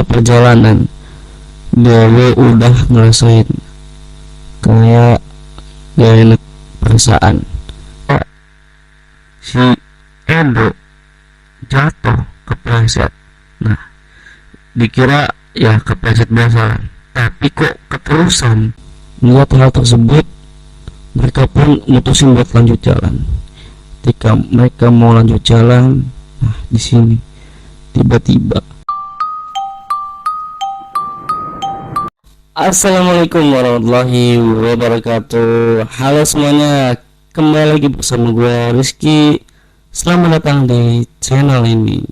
tengah perjalanan Dewo udah ngerasain kayak gak enak perasaan. Si Edo jatuh kepleset. Nah, dikira ya kepleset biasa, tapi kok keterusan. Melihat hal tersebut, mereka pun mutusin buat lanjut jalan. Ketika mereka mau lanjut jalan, nah di sini tiba-tiba Assalamualaikum warahmatullahi wabarakatuh. Halo semuanya, kembali lagi bersama gue Rizky. Selamat datang di channel ini.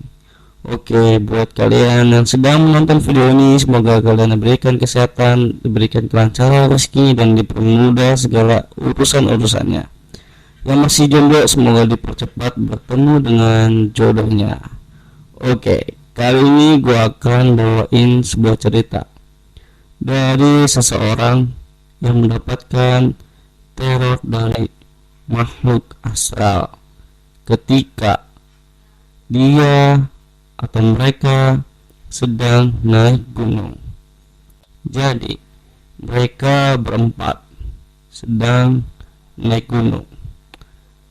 Oke, buat kalian yang sedang menonton video ini, semoga kalian diberikan kesehatan, diberikan kelancaran rezeki, dan dipermudah segala urusan-urusannya. Yang masih jomblo semoga dipercepat bertemu dengan jodohnya. Oke, kali ini gue akan bawain sebuah cerita dari seseorang yang mendapatkan teror dari makhluk astral ketika dia atau mereka sedang naik gunung. Jadi mereka berempat sedang naik gunung.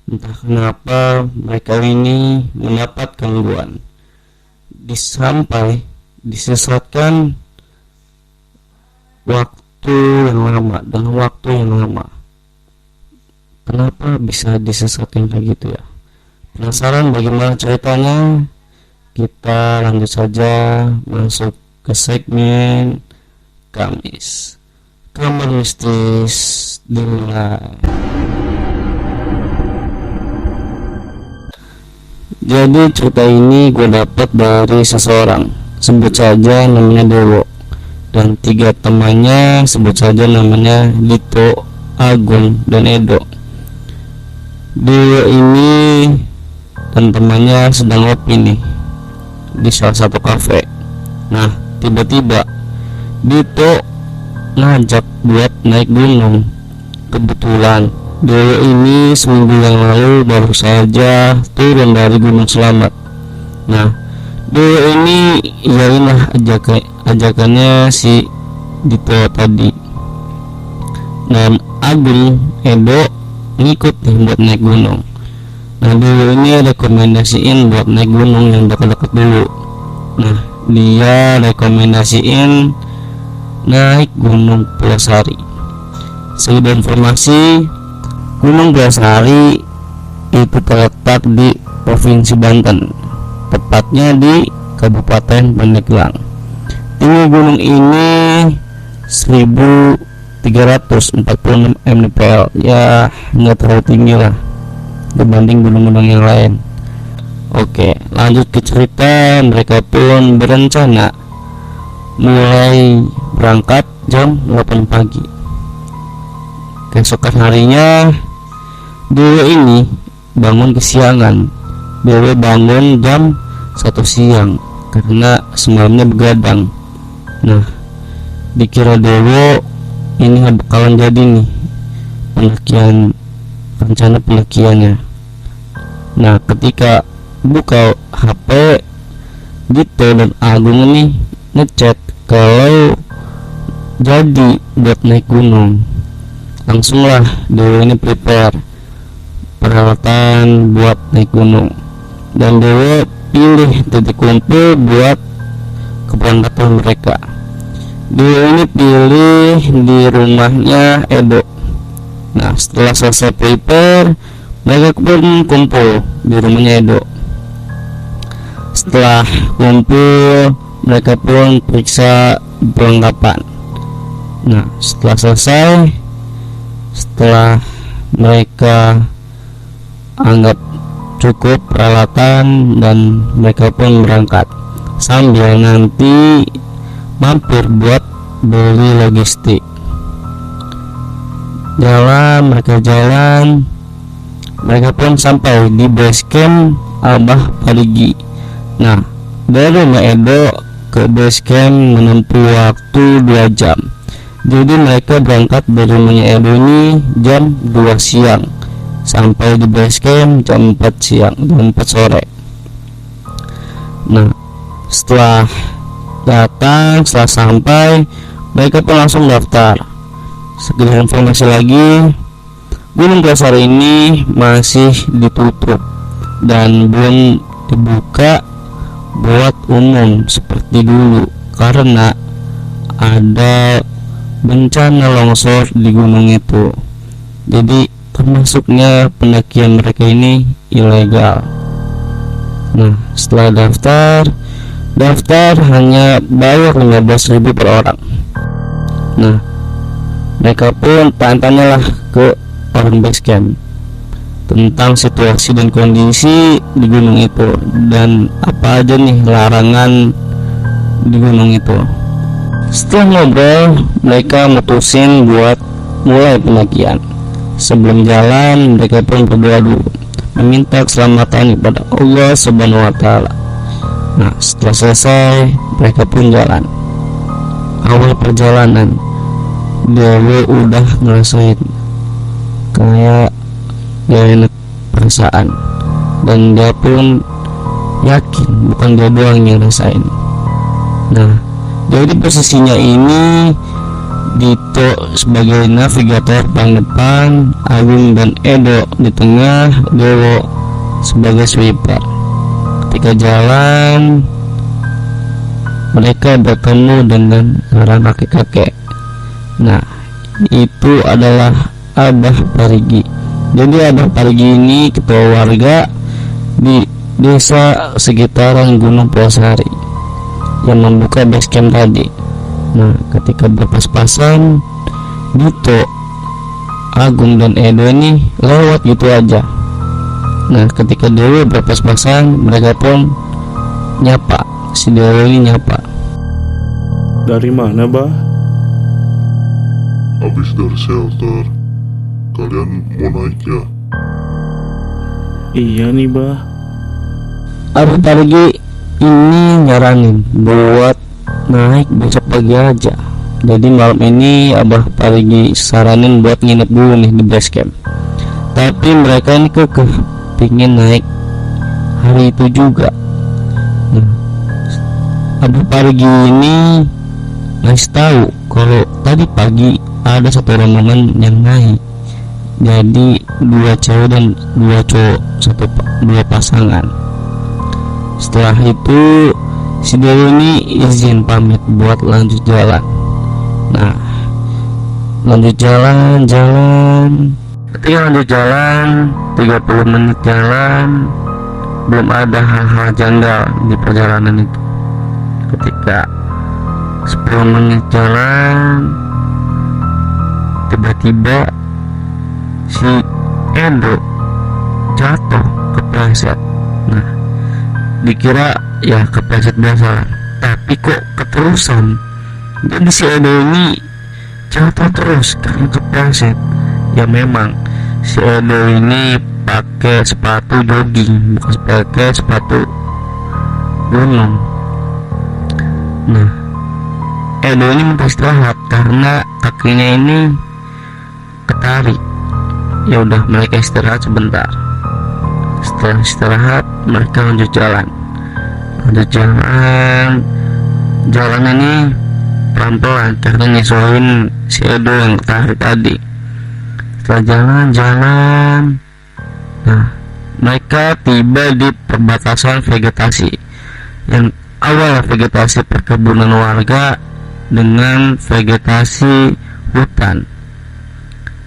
Entah kenapa mereka ini mendapat gangguan, sampai disesatkan waktu yang lama, dengan waktu yang lama. Kenapa bisa disesatkan kayak gitu ya? Penasaran bagaimana ceritanya? Kita lanjut saja masuk ke segmen Kamis. Kamar mistis dimulai. Jadi cerita ini gue dapat dari seseorang, sebut saja namanya Dewo, dan 3 temannya sebut saja namanya Dito, Agung, dan Edo. Dewo ini dan temannya sedang ngopi nih di salah satu kafe. Nah, tiba-tiba Dito ngajak buat naik gunung. Kebetulan Dewo ini seminggu yang lalu baru saja turun dari Gunung Selamat. Nah, Dewo ini iyainlah ajakannya si Dito tadi, dan Agung, Edo ngikut nih buat naik gunung. Nah, Dewo ini rekomendasiin buat naik gunung yang dekat-dekat dulu. Nah, dia rekomendasiin naik Gunung Pulasari. Sekedar informasi, Gunung Pulasari itu terletak di Provinsi Banten, tepatnya di Kabupaten Pandeglang. Tinggi gunung ini 1346 mdpl, ya nggak terlalu tinggi lah dibanding gunung-gunung yang lain. Oke, lanjut ke cerita. Mereka pun berencana mulai berangkat jam 8 pagi. Keesokan harinya Dewo ini bangun kesiangan. Dewo bangun jam 1 siang karena semalamnya begadang. Nah, dikira Dewo ini bakalan jadi nih rencana pendakiannya. Nah, ketika buka HP, Dito dan Agung ini ngechat kalau jadi buat naik gunung. Langsunglah Dewo ini prepare peralatan buat naik gunung, dan Dewo pilih titik kumpul buat keberangkatan mereka. Dewo ini pilih di rumahnya Edo. Nah, setelah selesai prepare, mereka pun kumpul di rumahnya Edo. Setelah kumpul, mereka pun periksa perlengkapan. Nah, setelah mereka anggap cukup peralatan, dan mereka pun berangkat sambil nanti mampir buat beli logistik. Mereka pun sampai di base camp Abah Parigi. Nah, dari rumah Edo ke base camp menempuh waktu 2 jam. Jadi mereka berangkat dari rumahnya Edo ini jam 2 siang, sampai di base camp jam 4 siang, jam 4 sore. Nah, setelah datang. Setelah sampai, mereka pun langsung daftar. Sekedar informasi lagi, Gunung Kelesar ini masih ditutup dan belum dibuka buat umum seperti dulu karena ada bencana longsor di gunung itu. Jadi termasuknya pendakian mereka ini ilegal. Nah, setelah daftar hanya bayar 15.000 per orang. Nah, mereka pun tanya-tanyalah ke orang base camp tentang situasi dan kondisi di gunung itu dan apa aja nih larangan di gunung itu. Setelah ngobrol, mereka mutusin buat mulai pendakian. Sebelum jalan, mereka pun berdoa dulu, meminta keselamatan kepada Allah Subhanahu wa Ta'ala. Nah, setelah selesai, mereka pun jalan. Awal perjalanan, Dewa udah ngerasain kayak gak enak perasaan, dan dia pun yakin bukan dia doang yang ngerasain. Nah, jadi posisinya ini Dito sebagai navigator paling depan, Agung dan Edo di tengah, Dewo sebagai sweeper. Ketika jalan, mereka bertemu dengan orang kakek-kakek. Nah, itu adalah Abah Parigi. Jadi Abah Parigi ini ketua warga di desa sekitaran Gunung Puasari yang membuka base camp tadi. Nah, ketika berpas-pasan, Dito, Agung dan Edo ini lewat gitu aja. Nah, ketika Dewi berpas-pasan, mereka pun nyapa. Si Dewi ini nyapa. Dari mana, Bah? Habis dari shelter. Kalian mau naik ya? Iya nih, Bah. Abah Parigi ini nyaranin buat naik besok pagi aja. Jadi malam ini Abah Parigi saranin buat nginep dulu nih di base camp. Tapi mereka ini kekeh pingin naik hari itu juga. Nah, Abah Parigi ini ngasih tahu kalau tadi pagi ada satu rombongan yang naik. Jadi 2 cewek dan 2 cowok, dua pasangan. Setelah itu si Dewi ini izin pamit buat lanjut jalan. Nah, lanjut jalan. Ketika lanjut jalan 30 menit jalan, belum ada hal-hal janggal di perjalanan itu. Ketika 10 menit jalan, tiba-tiba si Edo jatuh kepleset. Nah, dikira ya kepleset biasa, tapi kok keterusan. Jadi si Edo ini jatuh terus karena kepleset. Ya memang si Edo ini pakai sepatu jogging, bukan pakai sepatu gunung. Nah, Edo ini minta istirahat karena kakinya ini ketarik. Ya udah, mereka istirahat sebentar. Setelah istirahat, mereka lanjut jalan. Jalan ini pelan-pelan karena nyesuaiin si Edo yang ketarik tadi. Setelah jalan, nah, mereka tiba di perbatasan vegetasi. Yang awal vegetasi perkebunan warga dengan vegetasi hutan.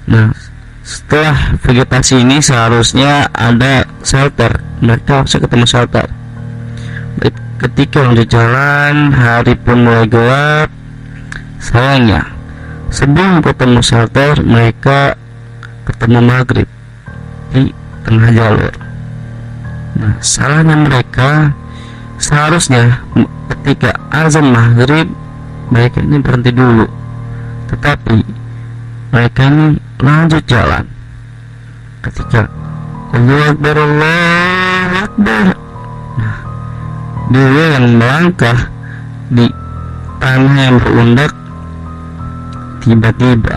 Nah, setelah vegetasi ini seharusnya ada shelter. Mereka harus ketemu shelter. Ketika lanjut jalan, hari pun mulai gelap. Sayangnya, sebelum ketemu shelter, mereka ketemu maghrib di tengah jalur. Nah, salahnya mereka, seharusnya ketika azan maghrib mereka ini berhenti dulu, tetapi mereka ini lanjut jalan. Ketika Allahu Akbar, Allahu Akbar, nah, dia yang melangkah di tanah yang berundak, tiba-tiba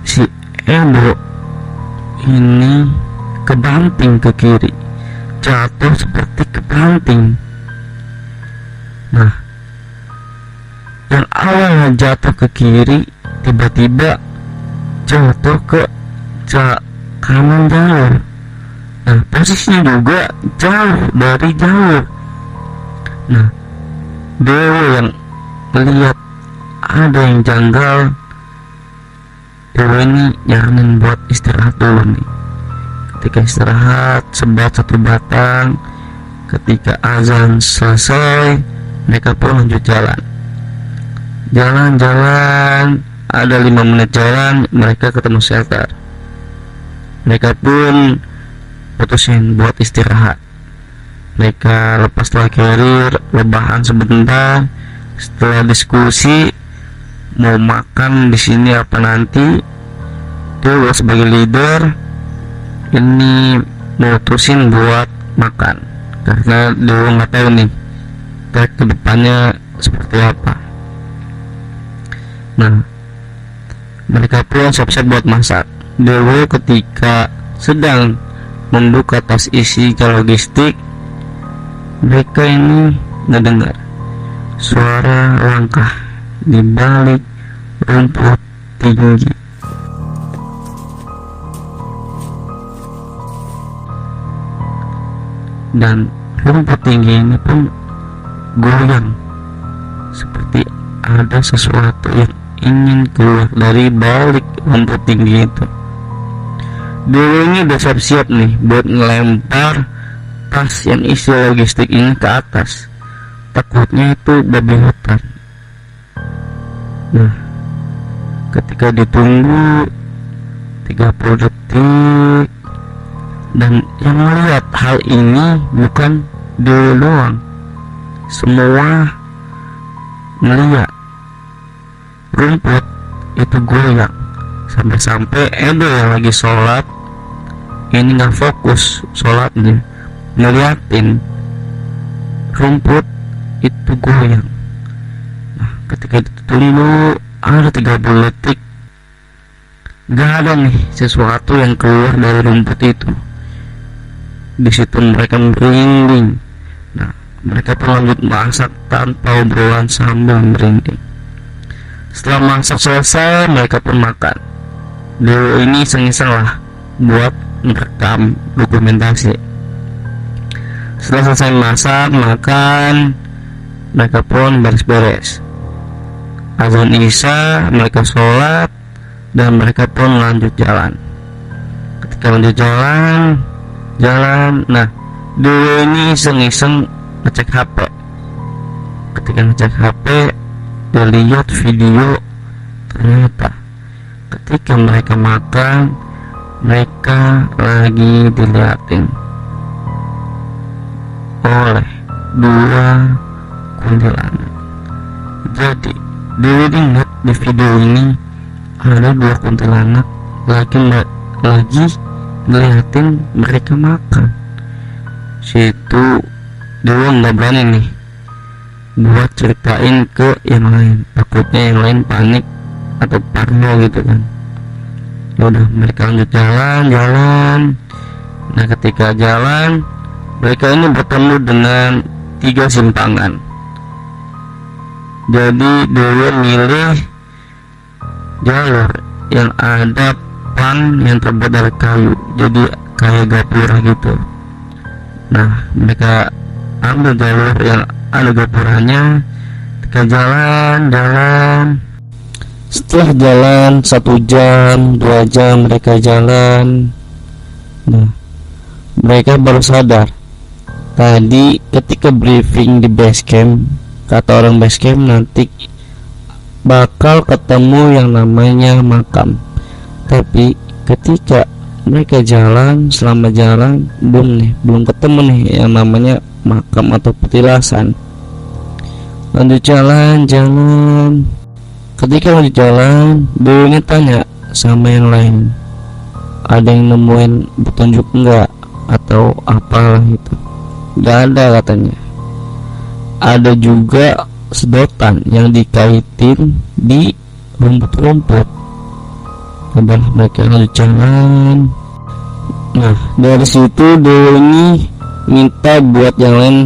si Edo ini kebanting ke kiri, jatuh seperti kebanting. Nah, yang awalnya jatuh ke kiri tiba-tiba jatuh ke kanan jalur. Nah, posisinya juga jauh dari jalur. Nah, Dewa yang melihat ada yang janggal, Dewa ini nyaranin buat istirahat dulu nih. Ketika istirahat sebat satu batang, ketika azan selesai, mereka pun lanjut jalan. Jalan-jalan, ada 5 menit jalan, mereka ketemu shelter. Mereka pun putusin buat istirahat. Mereka lepas carrier, rebahan sebentar. Setelah diskusi mau makan di sini apa nanti, Dewa sebagai leader ini mutusin buat makan karena Dewa nggak tahu nih track kedepannya seperti apa. Nah, mereka pun siap-siap buat masak. Dewa ketika sedang membuka tas isi ke logistik, mereka ini ngedengar suara langkah di balik rumput tinggi. Dan rumput tinggi ini pun goyang seperti ada sesuatu yang ingin keluar dari balik rumput tinggi itu. Dewa ini udah siap-siap nih buat ngelempar tas yang isi logistik ini ke atas. Takutnya itu babi hutan. Nah, ketika ditunggu 30 detik, dan yang melihat hal ini bukan Dewa doang, semua melihat rumput itu goyang. Sampai-sampai Edo yang lagi sholat ini nggak fokus sholatnya, ngeliatin rumput itu goyang. Nah, ketika ditunggu ada 30 detik, nggak ada nih sesuatu yang keluar dari rumput itu. Di situ mereka merinding. Nah, mereka pun lanjut masak tanpa obrolan sambil merinding. Setelah masak selesai, mereka pun makan. Dewa ini iseng-iseng lah buat merekam dokumentasi. Setelah selesai masak, makan, mereka pun beres-beres. Azan Isya, mereka sholat, dan mereka pun lanjut jalan. Ketika lanjut jalan, nah, Dewa ini iseng-iseng ngecek HP. Ketika ngecek HP, dia lihat video. Ternyata ketika mereka makan, mereka lagi dilihatin oleh 2 kuntilanak. Jadi Dewa ingat di video ini ada 2 kuntilanak lagi ngeliatin mereka makan. Situ Dewa nggak berani nih buat ceritain ke yang lain, takutnya yang lain panik atau parno gitu kan. Ya udah, mereka lanjut jalan. Nah, ketika jalan, mereka ini bertemu dengan 3 simpangan. Jadi Dewa milih jalur yang ada pan yang terbuat dari kayu, jadi kayak gapura gitu. Nah, mereka ambil jalur yang ada gapuranya. Ketika jalan. Setelah jalan 1 jam, 2 jam mereka jalan. Nah, mereka baru sadar tadi ketika briefing di base camp, kata orang base camp nanti bakal ketemu yang namanya makam. Tapi ketika mereka jalan, selama jalan belum ketemu nih yang namanya makam atau petilasan. Lanjut jalan. Ketika lanjut jalan, Dewa ini tanya sama yang lain, ada yang nemuin petunjuk enggak atau apalah itu. Gak ada katanya. Ada juga sedotan yang dikaitin di rumput-rumput. Udah, mereka lanjut jalan. Nah, dari situ Dewa ini minta buat yang lain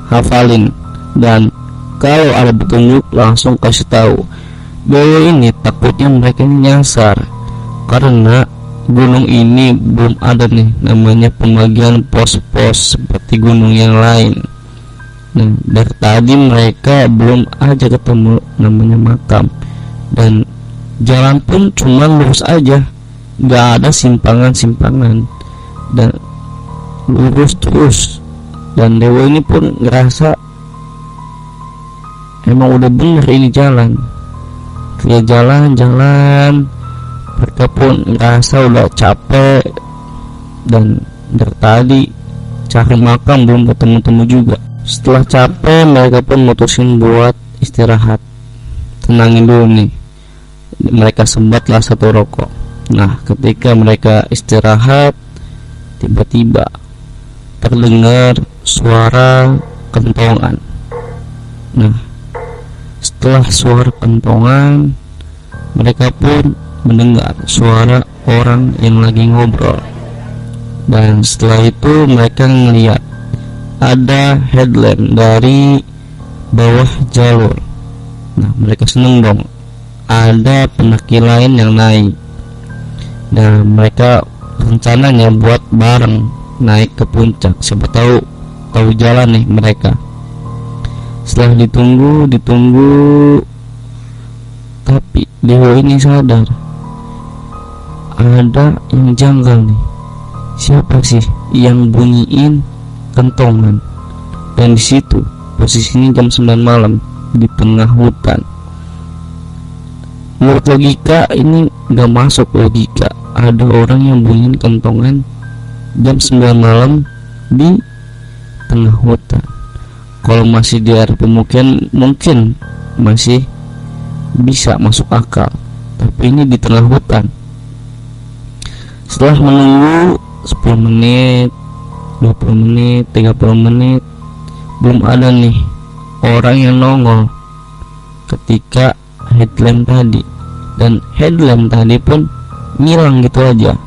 hafalin, dan Kalau ada petunjuk langsung kasih tahu. Dewa ini takutnya mereka ini nyasar karena gunung ini belum ada nih namanya pembagian pos-pos seperti gunung yang lain. Nah, dari tadi mereka belum aja ketemu namanya makam, dan jalan pun cuma lurus aja, nggak ada simpangan-simpangan dan lurus terus. Dan Dewa ini pun ngerasa emang udah bener ini jalan. Dia jalan-jalan, mereka pun ngerasa udah capek, dan dari tadi cari makam belum ketemu-temu juga. Setelah capek, mereka pun mutusin buat istirahat, tenangin dulu nih. Mereka sebatlah satu rokok. Nah, ketika mereka istirahat, tiba-tiba terdengar suara kentongan. Nah, setelah suara kentongan, mereka pun mendengar suara orang yang lagi ngobrol. Dan setelah itu mereka ngeliat ada headlamp dari bawah jalur. Nah, mereka seneng dong, ada pendaki lain yang naik. Dan mereka rencananya buat bareng naik ke puncak, siapa tahu jalan nih mereka. Setelah ditunggu, tapi Dewa ini sadar ada yang janggal nih. Siapa sih yang bunyiin kentongan? Dan di situ posisinya jam 9 malam di tengah hutan. Menurut logika ini gak masuk logika, ada orang yang bunyiin kentongan jam 9 malam di tengah hutan. Kalau masih di area pemukiman mungkin masih bisa masuk akal, tapi ini di tengah hutan. Setelah menunggu 10 menit, 20 menit, 30 menit, belum ada nih orang yang nongol ketika headlamp tadi. Dan headlamp tadi pun ngilang gitu aja.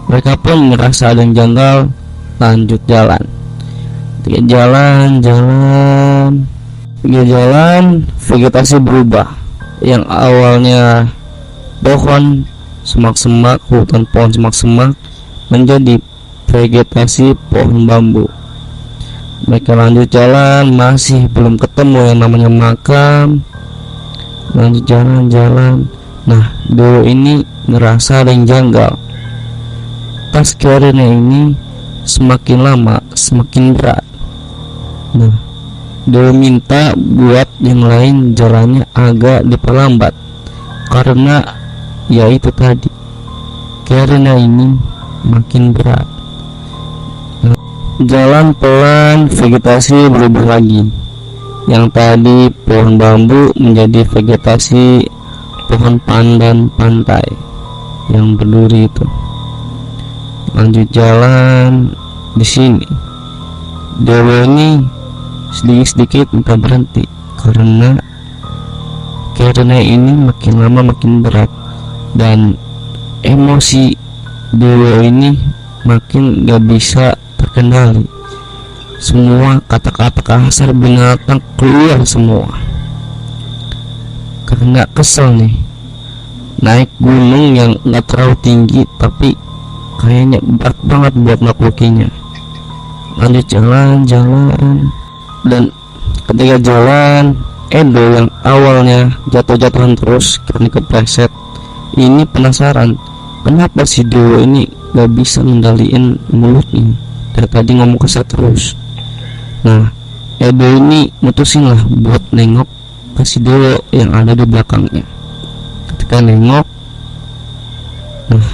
Mereka pun merasa ada yang janggal, lanjut jalan. Jalan, vegetasi berubah. Yang awalnya pohon semak-semak, hutan pohon semak-semak, menjadi vegetasi pohon bambu. Mereka lanjut jalan, masih belum ketemu yang namanya makam. Lanjut jalan. Nah, Dewa ini ngerasa ada yang janggal. Tas carrier-nya ini semakin lama semakin berat. Nah, Dewa minta buat yang lain jalannya agak diperlambat karena ya itu tadi, carrier-nya ini makin berat. Nah, jalan pelan, vegetasi berubah lagi. Yang tadi pohon bambu menjadi vegetasi pohon pandan pantai yang berduri itu. Lanjut jalan. Di sini Dewa ini sedikit minta berhenti karena ini makin lama makin berat, dan emosi Dewa ini makin gak bisa terkendali. Semua kata-kata kasar binatang keluar semua karena kesel nih. Naik gunung yang gak terlalu tinggi tapi kayaknya berat banget buat naklukinya. Lanjut jalan. Dan ketika jalan, Edo yang awalnya jatuh-jatuhan terus karena kepleset ini penasaran kenapa si Dewa ini gak bisa ngendaliin mulutnya. Dari tadi ngomong kasar terus. Nah, Edo ini mutusin lah buat nengok ke si Dewa yang ada di belakangnya. Ketika nengok, nah,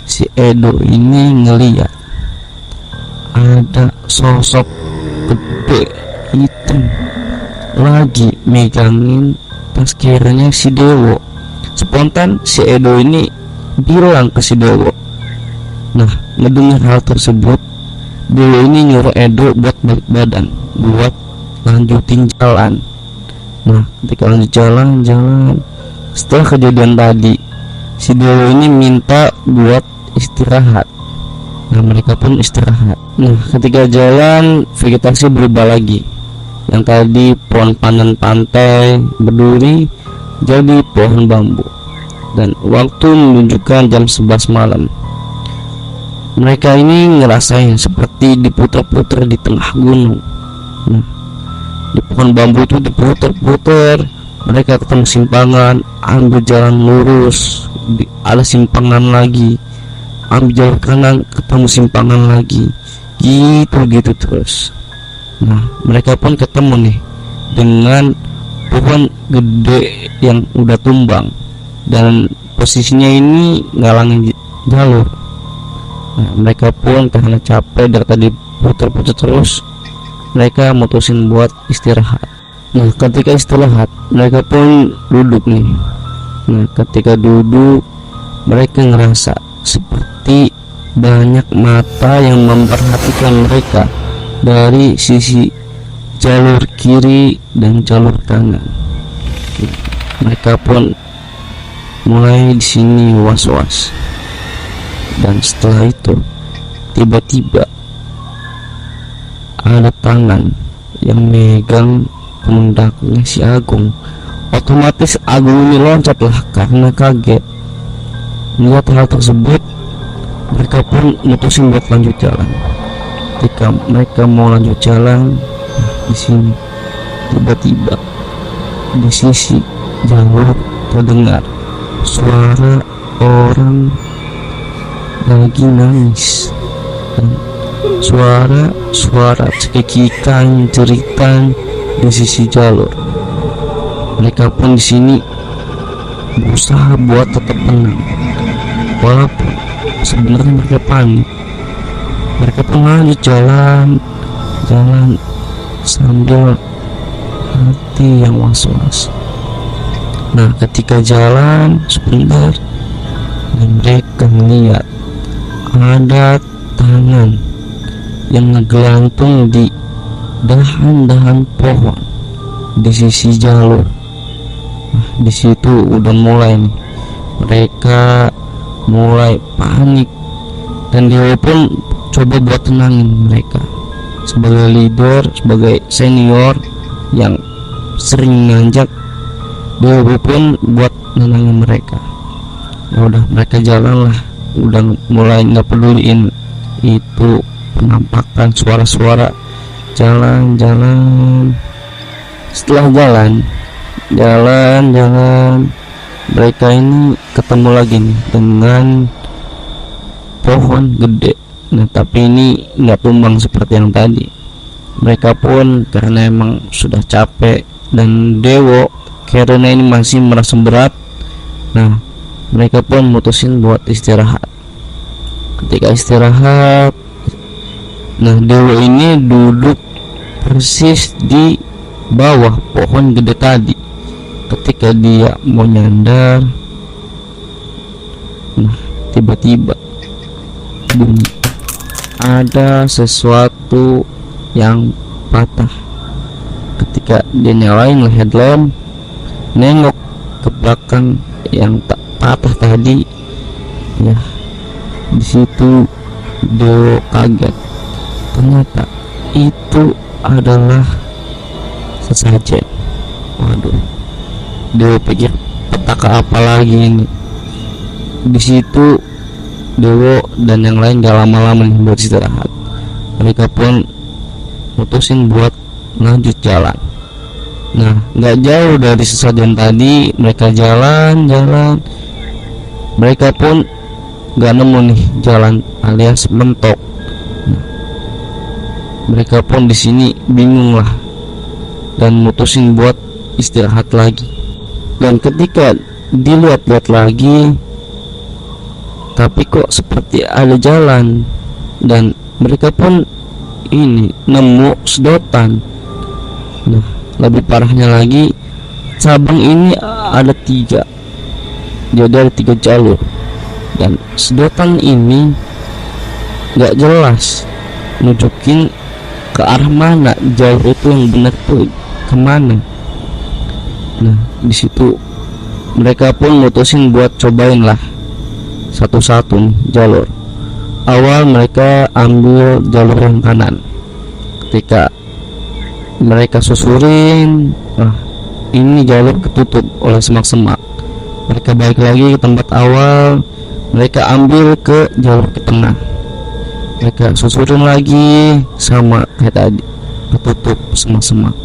si Edo ini ngeliat ada sosok gede hitam lagi megangin tas carrier-nya si Dewa. Spontan si Edo ini bilang ke si Dewa. Nah, ngedengar hal tersebut, Dewa ini nyuruh Edo buat balik badan, buat lanjutin jalan. Nah, ketika lanjut jalan, setelah kejadian tadi, si Dewa ini minta buat istirahat. Nah, mereka pun istirahat. Nah, ketika jalan, vegetasi berubah lagi. Yang tadi pohon pandan pantai berduri jadi pohon bambu, dan waktu menunjukkan jam 11 malam. Mereka ini ngerasain seperti diputar-putar di tengah gunung. Nah, di pohon bambu itu diputar-putar, mereka ketemu simpangan, ambil jalan lurus, ada simpangan lagi, ambil jalan kanan, ketemu simpangan lagi, gitu terus. Nah, mereka pun ketemu nih dengan pohon gede yang udah tumbang, dan posisinya ini ngalangin jalur. Nah, mereka pun karena capek dari tadi putar-putar terus, mereka mutusin buat istirahat. Nah, ketika istirahat mereka pun duduk nih. Nah, ketika duduk mereka ngerasa seperti banyak mata yang memperhatikan mereka dari sisi jalur kiri dan jalur kanan. Mereka pun mulai di sini was-was. Dan setelah itu tiba-tiba ada tangan yang megang pundaknya si Agung. Otomatis Agung ini loncatlah karena kaget. Melihat hal tersebut, mereka pun mutusin buat lanjut jalan. Ketika mereka mau lanjut jalan, di sini tiba-tiba di sisi jalur terdengar suara orang lagi nangis, dan suara cekikikan jeritan di sisi jalur. Mereka pun di sini berusaha buat tetap tenang, walaupun sebenarnya mereka panik. Mereka pun lanjut jalan sambil hati yang was-was. Nah, ketika jalan sebentar, dan mereka melihat ada tangan yang ngegelantung di dahan-dahan pohon di sisi jalur. Nah, di situ udah mulai nih, mereka mulai panik, dan dia pun coba buat tenangin mereka sebagai leader, sebagai senior yang sering nanjak. Dia pun buat nenangin mereka. Ya udah, mereka jalan lah, udah mulai nggak peduliin itu penampakan suara-suara. Jalan. Setelah jalan, mereka ini ketemu lagi nih dengan pohon gede. Nah, tapi ini nggak tumbang seperti yang tadi. Mereka pun karena emang sudah capek, dan Dewo karena ini masih merasa berat. Nah, mereka pun mutusin buat istirahat. Ketika istirahat, nah Dewo ini duduk persis di bawah pohon gede tadi. Ketika dia mau nyandar, nah tiba-tiba bunyi ada sesuatu yang patah. Ketika dia nyalain headlamp, nengok ke belakang yang tak patah tadi, ya di situ Dewo kaget. Ternyata itu adalah sesajen. Waduh, Dewo pikir petaka apa lagi ini. Di situ Dewo dan yang lain gak lama-lama nih buat istirahat. Mereka pun mutusin buat lanjut jalan. Nah, gak jauh dari sesajen tadi, mereka jalan. Mereka pun gak nemu nih jalan alias mentok. Nah, mereka pun di sini bingung lah, dan mutusin buat istirahat lagi. Dan ketika dilihat-lihat lagi, tapi kok seperti ada jalan, dan mereka pun ini nemu sedotan. Nah, lebih parahnya lagi, cabang ini ada 3, jadi ada 3 jalur, dan sedotan ini gak jelas nunjukin ke arah mana jalur itu yang benar tuh kemana. Nah, di situ mereka pun mutusin buat cobain lah satu-satu jalur. Awal mereka ambil jalur yang kanan. Ketika mereka susurin. Ini jalur ketutup oleh semak-semak. Mereka balik lagi ke tempat awal, mereka ambil ke jalur ke tengah, mereka susurin lagi, sama kayak tadi, ketutup semak-semak.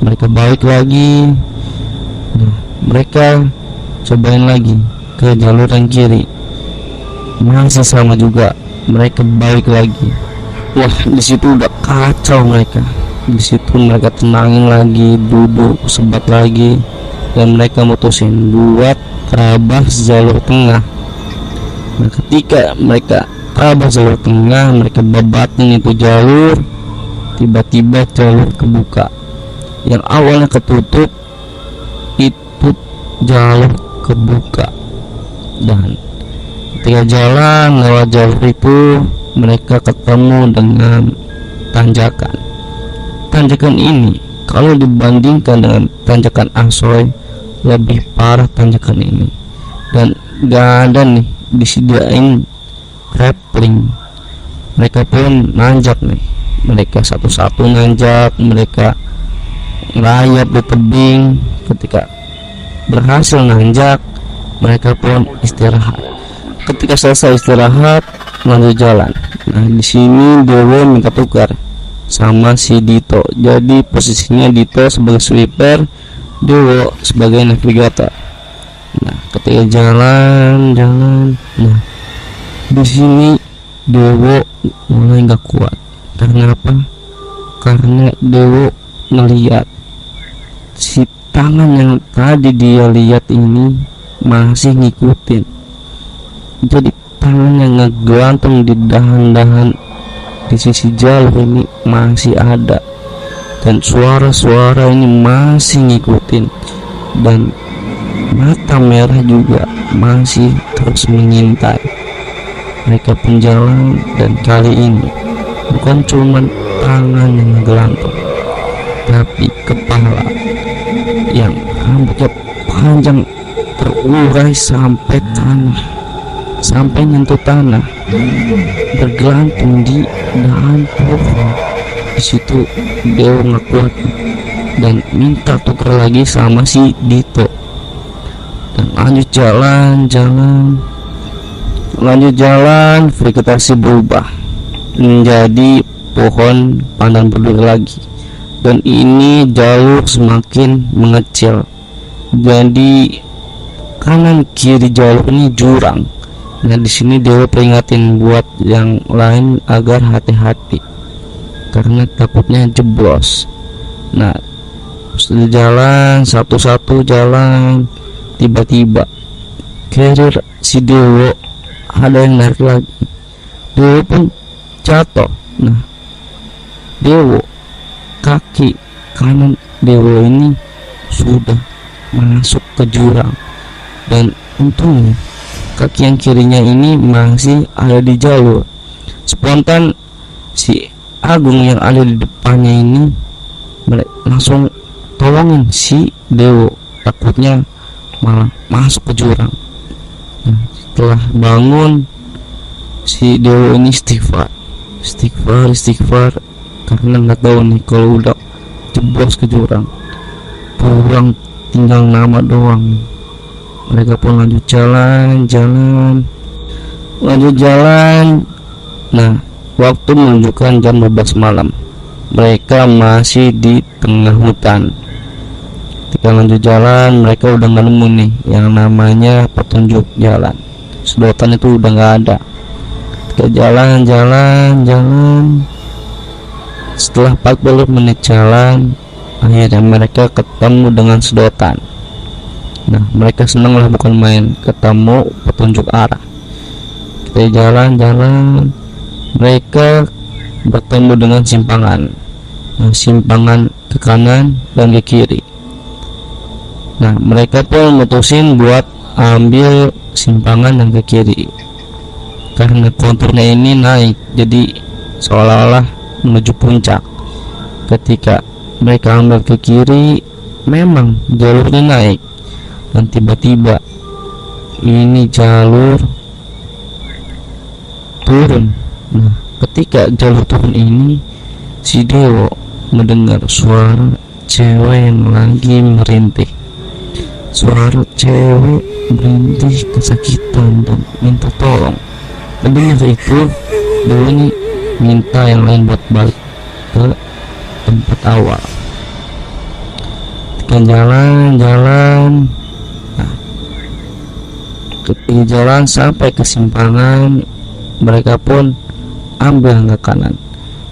Mereka balik lagi. Mereka cobain lagi ke jalur yang kiri, masih sama juga, mereka balik lagi. Wah, di situ udah kacau mereka. Di situ mereka tenangin lagi, duduk sebat lagi, dan mereka mutusin buat terabas jalur tengah. Nah, ketika mereka terabas jalur tengah, mereka babatin itu jalur, tiba-tiba jalur kebuka. Yang awalnya ketutup, itu jalur kebuka. Dan ketika jalan lewat jalur itu, mereka ketemu dengan tanjakan. Tanjakan ini kalau dibandingkan dengan tanjakan Asoy, lebih parah tanjakan ini. Dan gak ada nih disediain rappling. Mereka pun nanjak nih, mereka satu-satu nanjak, mereka ngerayap di tebing. Ketika berhasil nanjak, mereka pun istirahat. Ketika selesai istirahat, lanjut jalan. Nah, di sini Dewo minta tukar sama si Dito. Jadi posisinya Dito sebagai sweeper, Dewo sebagai navigator. Nah, ketika jalan, nah di sini Dewo mulai nggak kuat. Karena apa? Karena Dewo ngeliat si tangan yang tadi dia lihat ini masih ngikutin. Jadi tangan yang ngegantung di dahan-dahan di sisi jalur ini masih ada, dan suara-suara ini masih ngikutin, dan mata merah juga masih terus mengintai. Mereka pun jalan, dan kali ini bukan cuma tangan yang ngegelantung, tapi kepala yang rambutnya panjang terurai sampai tanah, sampai nyentuh tanah, bergelantung di dahan pohon. Di situ Dewo nggak kuat dan minta tuker lagi sama si Dito. Dan lanjut jalan, vegetasi berubah menjadi pohon pandan berduri lagi, dan ini jalur semakin mengecil. Jadi kanan kiri jalur ini jurang. Nah, di sini Dewa peringatin buat yang lain agar hati-hati karena takutnya jeblos. Nah, sudah jalan satu-satu jalan, tiba-tiba carrier si Dewo ada yang narik lagi. Dewo pun jatuh. Nah, Dewo, kaki kanan Dewo ini sudah masuk ke jurang, dan untungnya kaki yang kirinya ini masih ada di jalur. Spontan si Agung yang ada di depannya ini langsung tolongin si Dewo, takutnya malah masuk ke jurang. Nah, setelah bangun, si Dewo ini istighfar karena nggak tahu nih kalau udah jeblos ke jurang, pulang tinggal nama doang. Mereka pun lanjut jalan. Nah, waktu menunjukkan jam 12 malam. Mereka masih di tengah hutan. Ketika lanjut jalan, mereka udah nggak nemu nih yang namanya petunjuk jalan. Sedotan itu udah nggak ada. Ketika jalan. Setelah 40 menit jalan, akhirnya mereka ketemu dengan sedotan. Nah, mereka senang lah, bukan main, ketemu petunjuk arah. Kita jalan, mereka bertemu dengan simpangan. Nah, simpangan ke kanan dan ke kiri. Nah, mereka pun mutusin buat ambil simpangan yang ke kiri karena konturnya ini naik, jadi seolah-olah menuju puncak. Ketika mereka ambil ke kiri, memang jalurnya naik, dan tiba-tiba ini jalur turun. Nah, ketika jalur turun ini, si Dewo mendengar suara cewek yang lagi merintih. Suara cewek merintih kesakitan dan minta tolong. Mendengar itu, Dewa ini minta yang lain buat balik ke tempat awal. Ketika jalan, ketika jalan sampai ke simpangan, mereka pun ambil ke kanan.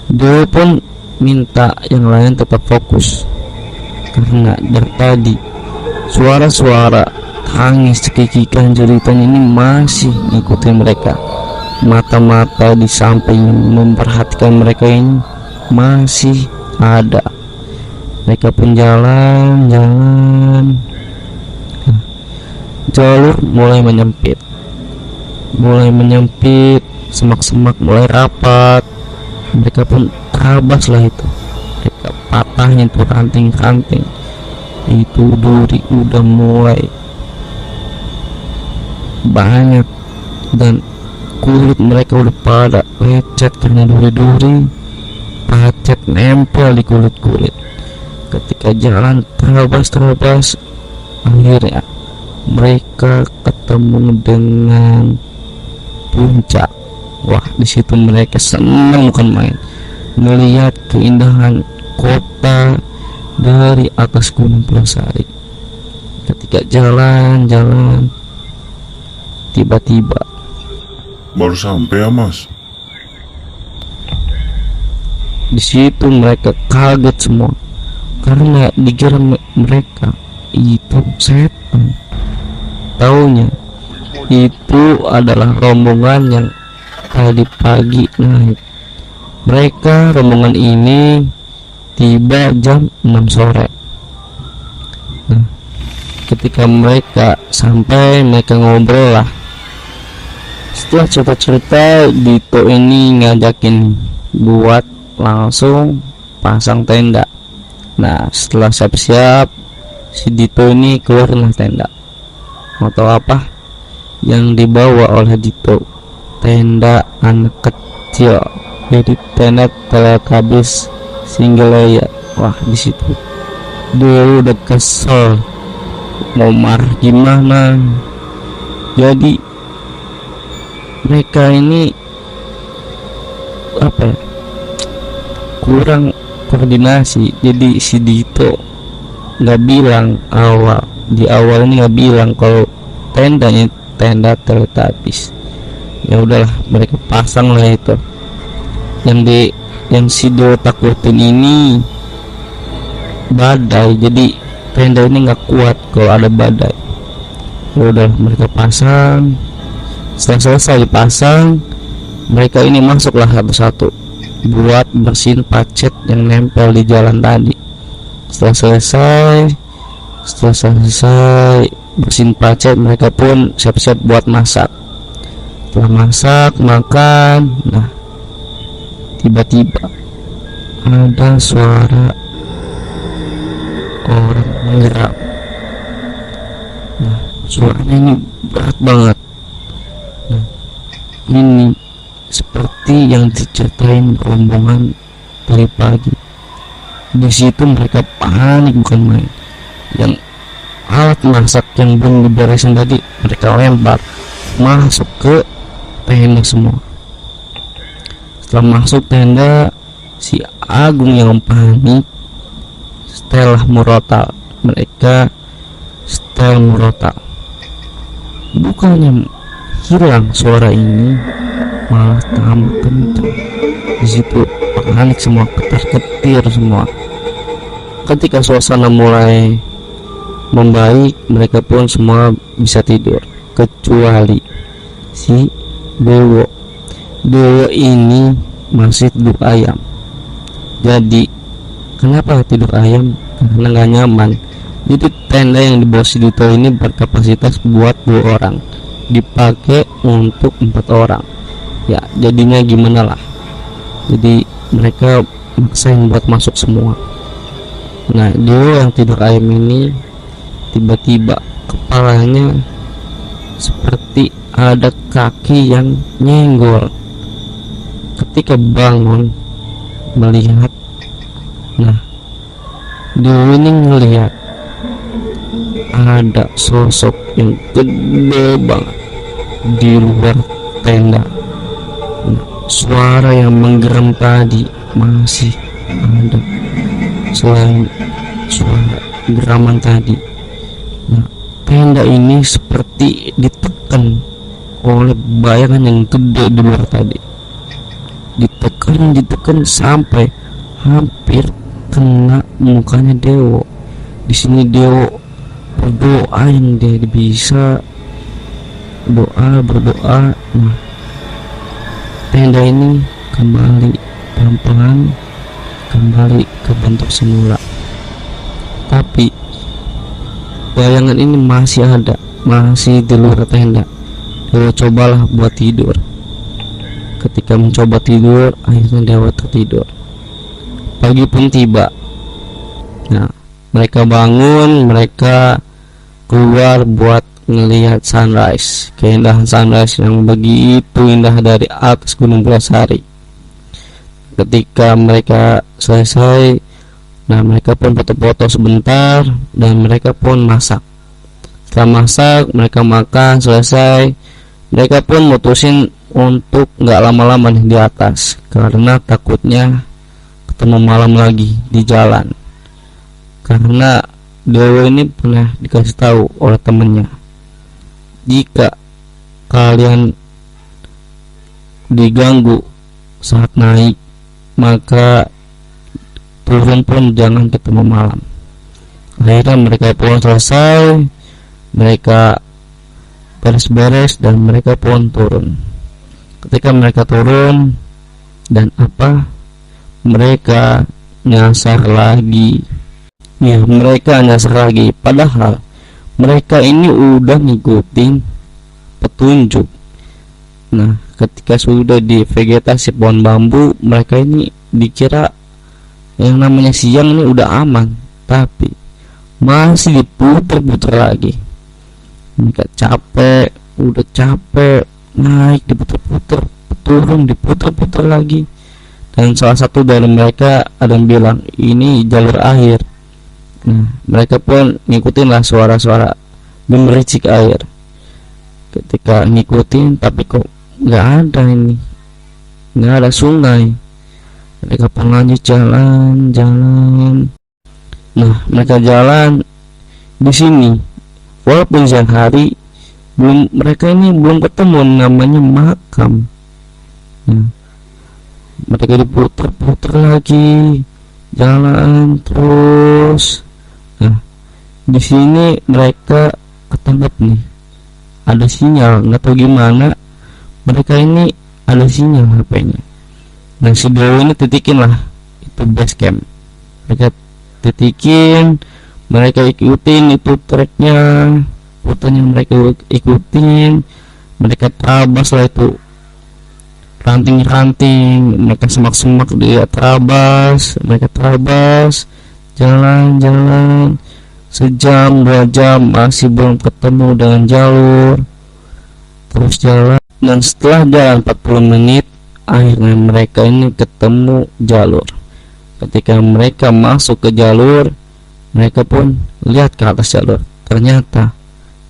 Dewa pun minta yang lain tetap fokus, karena dari tadi suara-suara tangis cekikikan jeritan ini masih ngikutin mereka. Mata-mata di samping memperhatikan mereka ini masih ada. Mereka pun jalan. Jalur mulai menyempit, semak-semak mulai rapat. Mereka pun terabas lah itu. Mereka patahnya itu ranting-ranting. Itu duri udah mulai banyak dan kulit mereka udah pada lecet karena duri-duri pacet nempel di kulit. Ketika jalan terabas, akhirnya mereka ketemu dengan puncak. Wah, di situ mereka senang bukan main, melihat keindahan kota dari atas Gunung Pulasari. Ketika jalan, tiba-tiba Baru sampai ya mas? di situ mereka kaget semua karena dikira mereka itu setan. Taunya itu adalah rombongan yang tadi pagi naik. Rombongan ini tiba jam 6 sore. Nah, ketika mereka sampai, mereka ngobrol lah. Setelah cerita-cerita, Dito ini ngajakin buat langsung pasang tenda. Nah, setelah siap-siap, si Dito ini keluar dari tenda. Mau tahu apa yang dibawa oleh Dito? Tenda anak kecil. Jadi tenda Teletubbies single layer. Wah, di situ dia udah kesel, mau marah gimana. Jadi mereka ini apa ya, kurang koordinasi. Jadi si Dito nggak bilang di awal ini nggak bilang kalau tendanya tenda Teletubbies. Ya udahlah, mereka pasang lah itu. Yang si Dito takutin ini badai. Jadi tenda ini nggak kuat kalau ada badai. Ya udah, mereka pasang. Setelah selesai dipasang, mereka ini masuklah satu-satu buat bersihin pacet yang nempel di jalan tadi. Setelah selesai bersihin pacet, mereka pun siap-siap buat masak. Setelah masak, makan. Nah, tiba-tiba ada suara orang menggerak. Nah, suaranya ini berat banget. Nah, ini seperti yang diceritain rombongan dari pagi. Di situ mereka panik bukan main. Yang alat masak yang belum diberesin tadi mereka lempar masuk ke tenda semua. Setelah masuk tenda, si Agung yang panik setelah merotal. Mereka setelah merotal, bukannya hilang suara ini, malah tambah kencang. Di situ panik semua, ketar-ketir semua. Ketika suasana mulai membaik, mereka pun semua bisa tidur kecuali si Dewo ini masih tidur ayam. Jadi kenapa tidur ayam? Karena nggak nyaman. Jadi tenda yang dibawa si Dito ini berkapasitas buat 2 orang, dipakai untuk 4 orang. Ya jadinya gimana lah. Jadi mereka maksain buat masuk semua. Nah, dia yang tidur ayam ini tiba-tiba kepalanya seperti ada kaki yang nyenggol. Ketika bangun, melihat Nah, Dewi ini ngelihat ada sosok yang gede banget di luar tenda. Nah, suara yang menggeram tadi masih ada selain suara geraman tadi. Nah, tenda ini seperti ditekan oleh bayangan yang gede di luar tadi. Ditekan sampai hampir kena mukanya Dewo. Di sini Dewo berdoain, dia bisa berdoa. Nah, tenda ini kembali pelan-pelan kembali ke bentuk semula, tapi bayangan ini masih ada, masih di luar tenda. Dewa cobalah buat tidur. Ketika mencoba tidur, akhirnya Dewa tertidur. Pagi pun tiba. Nah, mereka bangun, mereka keluar buat ngelihat sunrise, keindahan sunrise yang begitu indah dari atas Gunung Pulasari. Ketika mereka selesai, nah mereka pun foto-foto sebentar dan mereka pun masak. Setelah masak, mereka makan selesai, mereka pun mutusin untuk nggak lama-lama nih di atas karena takutnya ketemu malam lagi di jalan. Karena Dewa ini pernah dikasih tahu oleh temennya, jika kalian diganggu saat naik, maka turun pun jangan ketemu malam. Akhirnya mereka pun selesai, mereka beres-beres dan mereka pun turun. Ketika mereka turun, dan mereka nyasar lagi. Ya, mereka nyasar lagi, padahal mereka ini udah ngikutin petunjuk. Nah, ketika sudah di vegetasi pohon bambu, mereka ini dikira yang namanya siang ini udah aman, tapi masih diputer-puter lagi. Mereka capek, udah capek, naik diputer-puter, turun diputer-puter lagi. Dan salah satu dari mereka ada yang bilang ini jalur air. Nah, mereka pun ngikutin lah suara-suara gemericik air. Ketika ngikutin, tapi kok nggak ada ini, nggak ada sungai. Mereka pun lanjut jalan. Nah, mereka jalan di sini, walaupun siang hari, mereka ini belum ketemu namanya makam. Nah, mereka diputer-puter lagi, jalan terus. Nah, di sini mereka ketangkep nih, ada sinyal, nggak tahu gimana mereka ini ada sinyal HP-nya. Nah, si Dewa ini titikin lah itu base camp. Mereka titikin, mereka ikutin itu treknya, rutenya mereka ikutin, mereka terabas lah itu ranting-ranting, mereka semak-semak dia terabas, mereka terabas, jalan sejam 2 jam masih belum ketemu dengan jalur. Terus jalan, dan setelah jalan 40 menit akhirnya mereka ini ketemu jalur. Ketika mereka masuk ke jalur, mereka pun lihat ke atas jalur, ternyata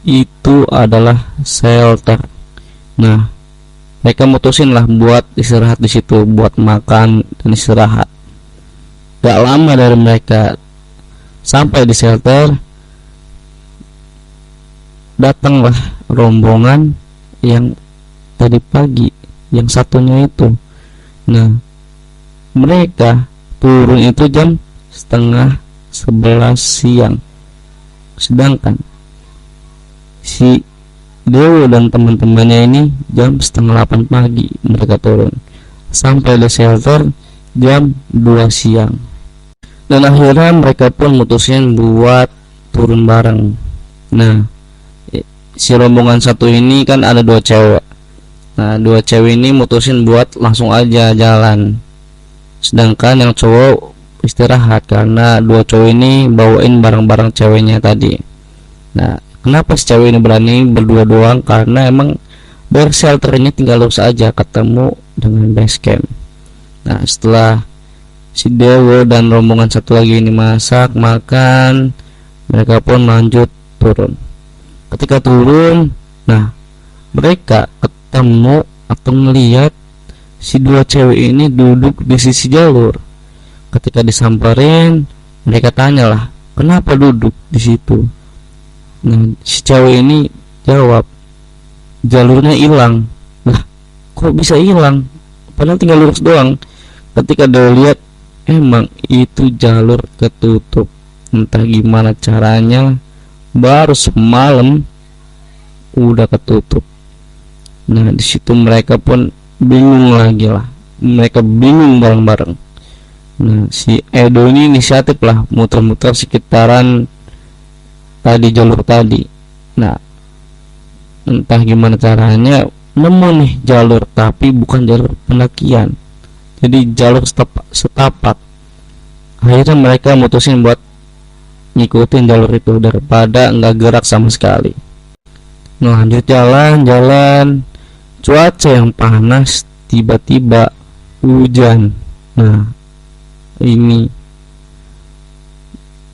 itu adalah shelter. Nah, mereka mutusin lah buat istirahat di situ, buat makan dan istirahat. Gak lama dari mereka sampai di shelter, datanglah rombongan yang tadi pagi, yang satunya itu. Nah, mereka turun itu jam 10:30 siang, sedangkan si Dewa dan teman-temannya ini jam 7:30 pagi mereka turun, sampai di shelter jam 2 siang. Dan akhirnya mereka pun mutusin buat turun bareng. Nah, si rombongan satu ini kan ada 2 cewek. Nah, 2 cewek ini mutusin buat langsung aja jalan, sedangkan yang cowok istirahat karena 2 cowok ini bawain barang-barang ceweknya tadi. Nah, kenapa si cewek ini berani berdua doang? Karena emang dari shelter ini tinggal lurus aja ketemu dengan base camp. Nah, setelah si Dewo dan rombongan satu lagi ini masak, makan. Mereka pun lanjut turun. Ketika turun, nah mereka ketemu atau melihat si dua cewek ini duduk di sisi jalur. Ketika disamperin, mereka tanyalah, kenapa duduk di situ? Nah, si cewek ini jawab, jalurnya hilang. Lah, kok bisa hilang? Padahal tinggal lurus doang. Ketika dia lihat, emang itu jalur ketutup. Entah gimana caranya, baru semalam udah ketutup. Nah, di situ mereka pun bingung lagi lah. Mereka bingung bareng-bareng. Nah, si Edo ini inisiatif lah muter-muter sekitaran tadi jalur tadi. Nah, entah gimana caranya nemu nih jalur, tapi bukan jalur pendakian, jadi jalur setapak. Akhirnya mereka mutusin buat ngikutin jalur itu daripada nggak gerak sama sekali. Nah, lanjut jalan-jalan, cuaca yang panas, tiba-tiba hujan. Nah, ini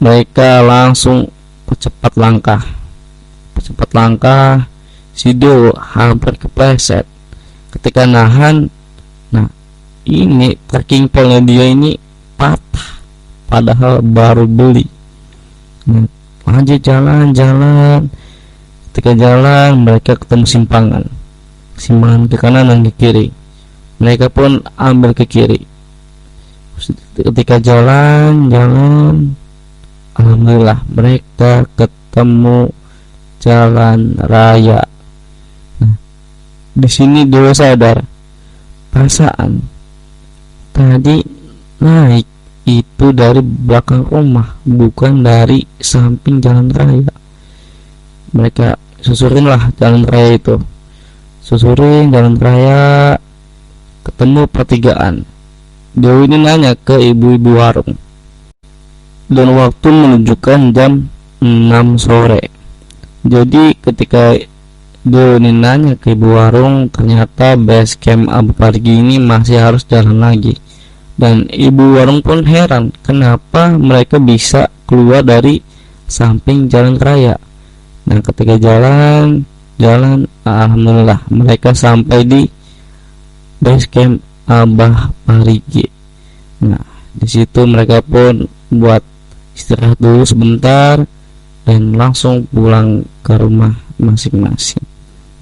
mereka langsung percepat langkah. Si Dewo hampir kepleset ketika nahan. Nah, ini trekking pole dia ini patah, padahal baru beli. Nah, lanjut jalan-jalan. Ketika jalan, mereka ketemu simpangan ke kanan dan ke kiri. Mereka pun ambil ke kiri. Ketika jalan, alhamdulillah mereka ketemu jalan raya. Nah, di sini Dewa sadar, perasaan tadi naik itu dari belakang rumah, bukan dari samping jalan raya. Mereka susurin lah jalan raya itu, jalan raya, ketemu pertigaan. Dewi ini nanya ke ibu-ibu warung, dan waktu menunjukkan jam 6 sore. Jadi ketika Dewi ini nanya ke ibu warung, ternyata base camp Abu Parigi ini masih harus jalan lagi. Dan ibu warung pun heran kenapa mereka bisa keluar dari samping jalan raya. Nah, ketika jalan, alhamdulillah mereka sampai di base camp Abah Parigi. Nah, di situ mereka pun buat istirahat dulu sebentar dan langsung pulang ke rumah masing-masing.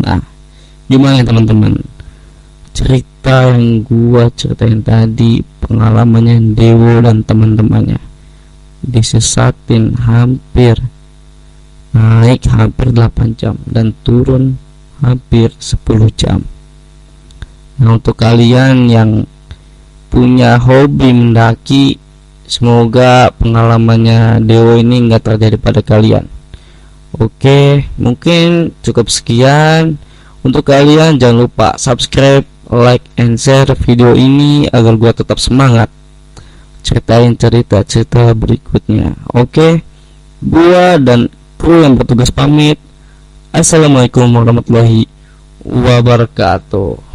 Nah, gimana teman-teman? Cerita yang gua ceritain tadi, pengalamannya Dewo dan teman-temannya disesatin naik hampir 8 jam dan turun hampir 10 jam. Nah, untuk kalian yang punya hobi mendaki, semoga pengalamannya Dewo ini enggak terjadi pada kalian. Oke, mungkin cukup sekian. Untuk kalian jangan lupa subscribe, like, and share video ini agar gua tetap semangat ceritain cerita berikutnya. Oke, gua dan kru yang bertugas pamit. Assalamualaikum warahmatullahi wabarakatuh.